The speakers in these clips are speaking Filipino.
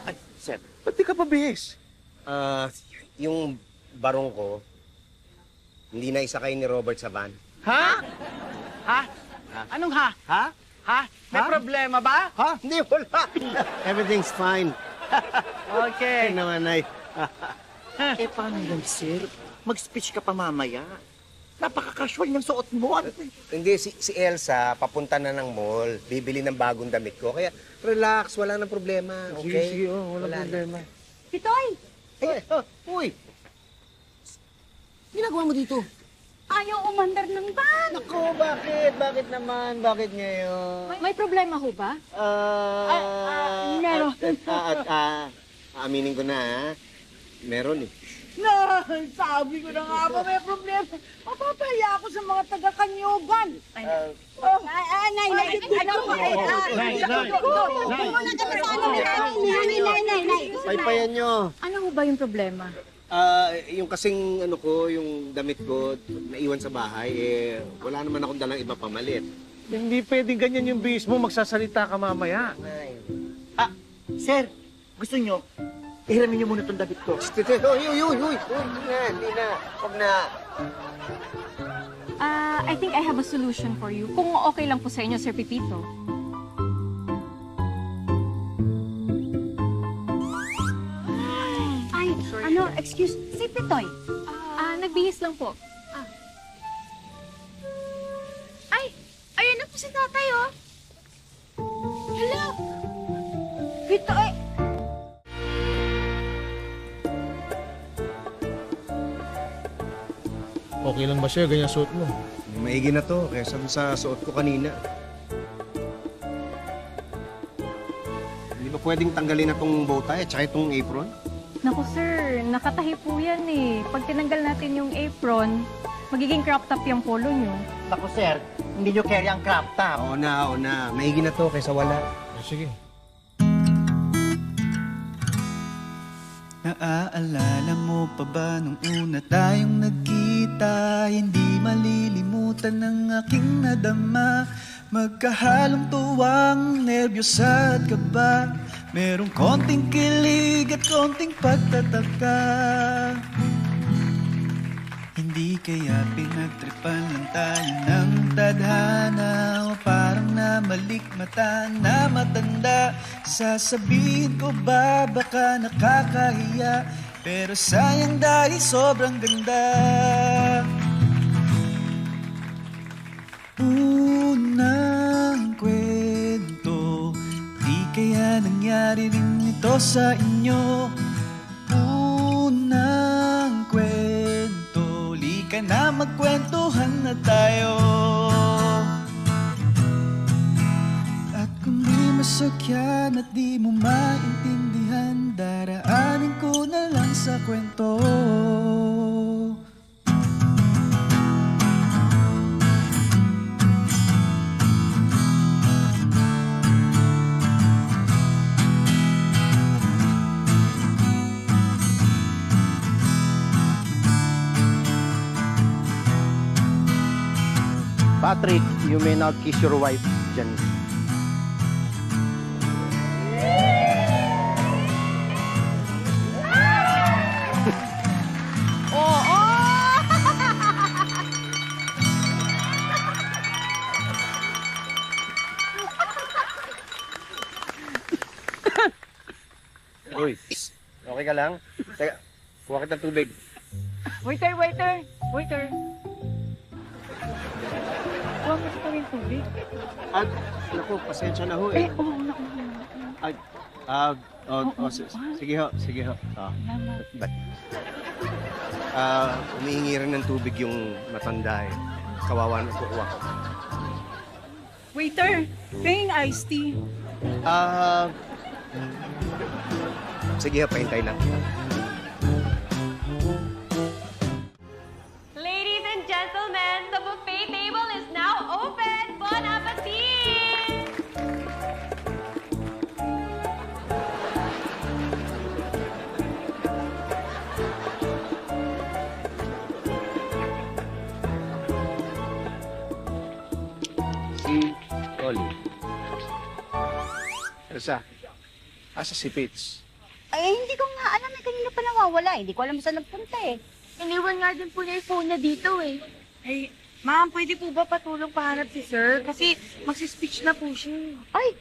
Ay, sir. Ba't di ka pabihis? Yung barong ko, hindi na isakay ni Robert sa van. Ha? Ha? Anong ha? Ha? Ha? May Ha? problema ba? Ha? Hindi, wala. Everything's fine. Okay. Naman, ay. Eh, paano yan, sir? Mag-speech ka pa mamaya. Napaka-casual yung suot mo. Ano? Hindi, si Elsa, papunta na ng mall. Bibili ng bagong damit ko. Kaya, relax, wala nang problema. Okay? Sige, wala Wala problema. Pitoy! Ay, uy! Ginagawa mo dito? Ayaw umandar ng van! Naku, bakit? Bakit naman? Bakit ngayon? May problema ho ba? Meron. Aminin ko na, ha? Meron eh. Sabi ko na nga ba may problema. Mapapahiya ako sa mga taga-Kanyugan. Nay! Paypayan nyo. Ano ho ba yung problema? Yung kasing ano ko, yung damit ko, naiwan sa bahay, wala naman akong dalang iba pamalit. Hindi pwedeng ganyan yung bihis mo. Magsasalita ka mamaya. Ah, sir, gusto nyo, ihiramin nyo muna itong damit ko. Uy, hindi na. Huwag na. I think I have a solution for you. Kung okay lang po sa inyo, Sir Pipito. Ay, ano, excuse, si Pitoy. Nagbihis lang po. Ay, ayan na po si tatay, oh. Hello. Pitoy. Okay lang ba siya, ganyan suot mo? Maigi na to, kaysa sa suot ko kanina. Hindi ba pwedeng tanggalin na tong bow tie at saka itong apron? Naku, sir, nakatahi po yan eh. Pag tinanggal natin yung apron, magiging crop top yung polo nyo. Ako, sir, hindi nyo carry ang crop top. Oo na. Maigi na to kaysa wala. Sige. Naaalala mo pa ba nung una tayong nagkita? Hindi malilimutan ng aking nadama. Magkahalong tuwang, nerbiyos at kaba. Merong konting kilig at konting pagtataka. Hindi kaya pinagtripan lang tayo ng tadhana, o parang namalikmata na matanda. Sasabihin ko ba baka nakakahiya, pero sayang dahil sobrang ganda. Unang kwento, di kaya nangyari rin ito sa inyo. Unang kwento, lika na magkwentuhan na tayo. At kung di masakyan at di mo maintindihan, daraanin ko na lang sa kwento. Patrick, you may now kiss your wife, Janice. Uy, okay ka lang? Teka, kuha kita ng tubig. Waiter! Huwag mo sa yung tubig. At, naku, pasensya na ho eh. Oo, naku. Sige ho. Umihingi rin ng tubig yung matanda eh. Kawawa na kukuha ko. Waiter, paying iced tea. Sige ho, pahintay lang. Ladies and gentlemen, the buffet table is now open. Bon appetit! Elsa, asa si Pitts? Ay, hindi ko nga alam eh. Kanina pa nawawala. Hindi ko alam saan nagpunta eh. Iniwan nga din po niya yung phone niya dito eh. Ay, ma'am, pwede po ba patulong pahanap si sir? Kasi magsispeech na po siya. Ay,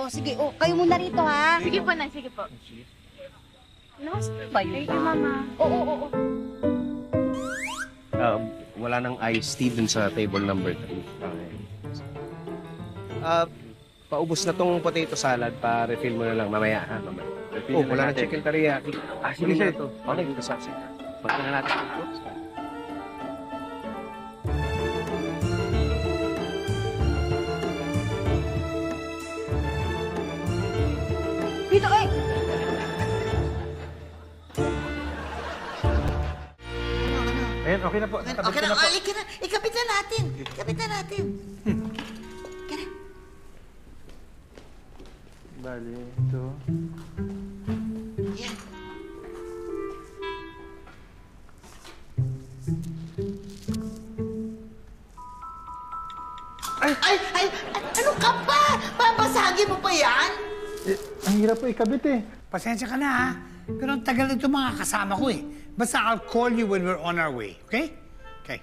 sige. Kayo muna rito ha. Sige po, Nay. Sige po. Lost ba yun? Thank you, Mama. Oo. Wala nang iced tea dun sa table number 3. Paubos na tong potato salad. Pa-refill mo na lang mamaya. Ha, mamaya. Wala na chicken teriyaki. sige, sir. Okay, sige. Pagka na natin. Dito eh! Ayan, okay na po. Okay na, ikabit na natin. Ikabit na natin. Bali, ito. Yan. Ay, ano ka ba? Babasagin mo pa yan? Ang hirap po ikabit eh. Pasensya ka na ha. Pero ang tagal nito mga kasama ko eh. Basta I'll call you when we're on our way, okay? Okay.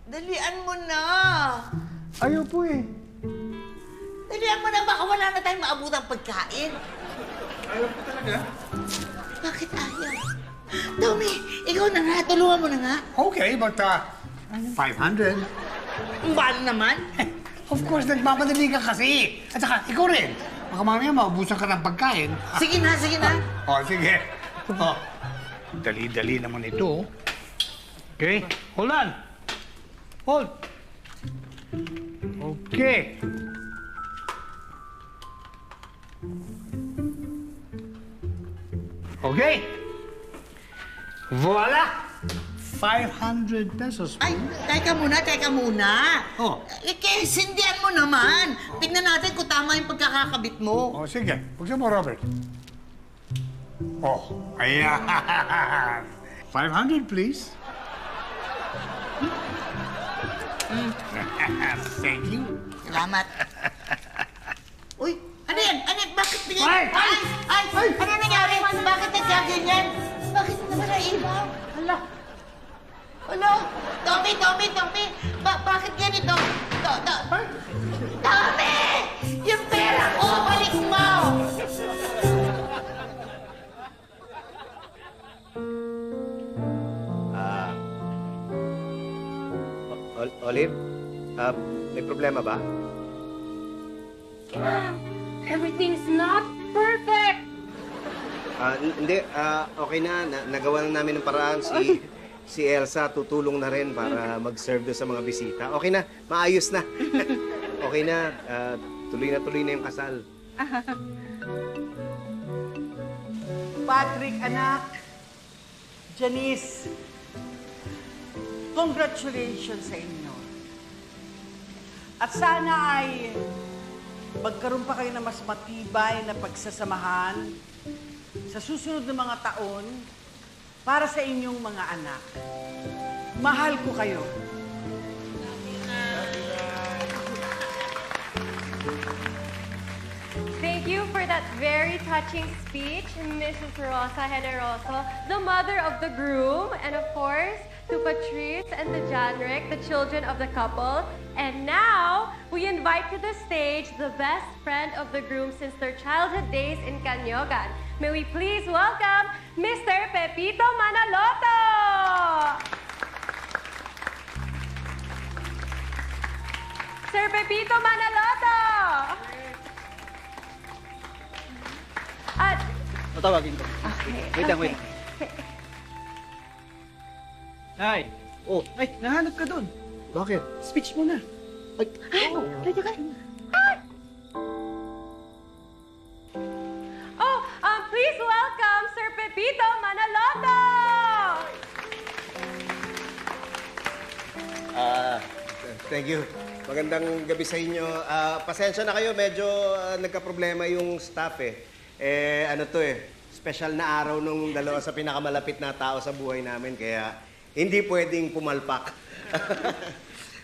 Dalian mo na. Ayaw po eh. Dalian mo na, baka wala na tayong maabutang pagkain. Ayaw po talaga. Bakit ayaw? Tommy, ikaw na nga. Tulungan mo na nga. Okay, but 500. Ang mahal naman. Of course, nagmamadali ka kasi. At saka, ikaw rin. Baka mamaya maubusan ka ng pagkain. Sige na, sige na. Sige. Dali-dali naman ito. Okay, hold on. Hold. Okay. Okay. Voila! 500 pesos. Ay, teka muna. Oh. Sindihan mo naman. Tignan natin kung tama yung pagkakakabit mo. Oh, sige. Buksan mo, Robert. Oh, ayan. 500, please. Thank you. Salamat. Uy, ano yan? Bakit tingin? Ay! Ano nangyari? Bakit nagkaganyan? Bakit naman naibaw? Hala, Tommy! Bakit ganito? Tommy! Yung pera ko, balik mo! Olive, may problema ba? Everything's not perfect! Hindi, okay na. Nagawa na namin ng paraan. Si Elsa tutulong na rin para mag-serve doon sa mga bisita. Okay na, maayos na. Okay na, tuloy na yung kasal. Patrick, anak. Janice, congratulations sa inyo. At sana ay magkaroon pa kayo ng mas matibay na pagsasamahan sa susunod na mga taon para sa inyong mga anak. Mahal ko kayo. Thank you for that very touching speech, Mrs. Rosa Generoso, the mother of the groom, and of course, to Patrice and to Janrick, the children of the couple. And now, we invite to the stage the best friend of the groom since their childhood days in Canyogan. May we please welcome Mr. Pepito Manaloto! Sir Pepito Manaloto! At... Tatawagin ko. Okay. Wait. Ay! Oh, ay, nahanap ka doon. Bakit? Speech mo na. Please welcome Sir Pepito Manaloto! Thank you. Magandang gabi sa inyo. Pasensya na kayo, medyo nagka-problema yung staff eh. Special na araw nung dalawa sa pinakamalapit na tao sa buhay namin, kaya hindi pwedeng pumalpak.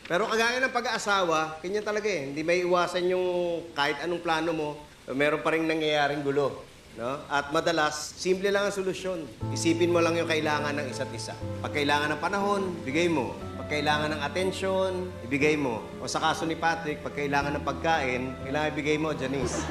Pero kagaya ng pag-aasawa, ganyan talaga eh. Hindi may iwasan yung kahit anong plano mo, meron pa rin nangyayaring gulo. No? At madalas, simple lang ang solusyon. Isipin mo lang yung kailangan ng isa't isa. Pag kailangan ng panahon, bigay mo. Pag kailangan ng atensyon, ibigay mo. O sa kaso ni Patrick, pag kailangan ng pagkain, kailangan ibigay mo, Janice.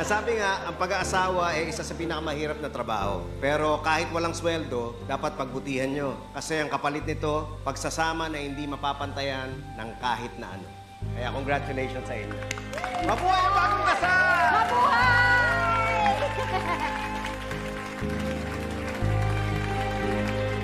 Sabi nga, ang pag-aasawa ay isa sa pinakamahirap na trabaho. Pero kahit walang sweldo, dapat pagbutihan nyo. Kasi ang kapalit nito, pagsasama na hindi mapapantayan ng kahit na ano. Kaya congratulations sa inyo. Mabuhay ang bagong kasal! Mabuhay!